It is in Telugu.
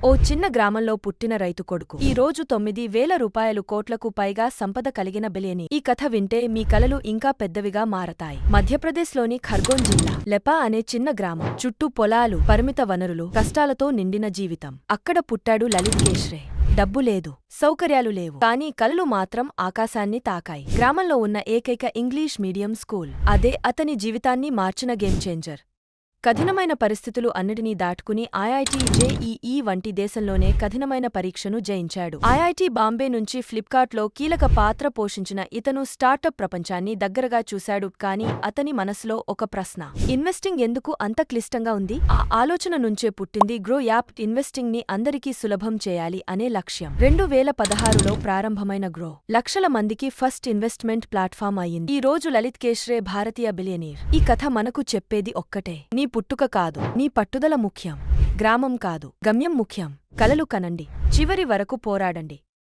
ఓ చిన్న గ్రామంలో పుట్టిన రైతు కొడుకు ఈ రోజు 9,000 రూపాయలు కోట్లకు పైగా సంపద కలిగిన బిలియనీ. ఈ కథ వింటే మీ కలలు ఇంకా పెద్దవిగా మారతాయి. మధ్యప్రదేశ్లోని ఖర్గోన్ జిల్లా లెపా అనే చిన్న గ్రామం. చుట్టూ పొలాలు, పరిమిత వనరులు, కష్టాలతో నిండిన జీవితం. అక్కడ పుట్టాడు లలిత్ కేష్రే. డబ్బు లేదు, సౌకర్యాలు లేవు, కానీ కలలు మాత్రం ఆకాశాన్ని తాకాయి. గ్రామంలో ఉన్న ఏకైక ఇంగ్లీష్ మీడియం స్కూల్. అదే అతని జీవితాన్ని మార్చిన గేమ్ చేంజర్. కఠినమైన పరిస్థితులు అన్నిటినీ దాటుకుని ఐఐటి జేఈఈ వంటి దేశంలోనే కఠినమైన పరీక్షను జయించాడు. ఐఐటి బాంబే నుంచి ఫ్లిప్కార్ట్లో కీలక పాత్ర పోషించిన ఇతను స్టార్టప్ ప్రపంచాన్ని దగ్గరగా చూశాడు. కానీ అతని మనసులో ఒక ప్రశ్న: ఇన్వెస్టింగ్ ఎందుకు అంత క్లిష్టంగా ఉంది? ఆ ఆలోచన నుంచే పుట్టింది గ్రో యాప్. ఇన్వెస్టింగ్ ని అందరికీ సులభం చేయాలి అనే లక్ష్యం. 2016లో ప్రారంభమైన గ్రో లక్షల మందికి ఫస్ట్ ఇన్వెస్ట్మెంట్ ప్లాట్ఫామ్ అయ్యింది. ఈ రోజు లలిత్ కేష్రే భారతీయ బిలియనీర్. ఈ కథ మనకు చెప్పేది ఒక్కటే: నీ పుట్టుక కాదు, నీ పట్టుదల ముఖ్యం. గ్రామం కాదు, గమ్యం ముఖ్యం. కలలు కనండి, చివరి వరకు పోరాడండి.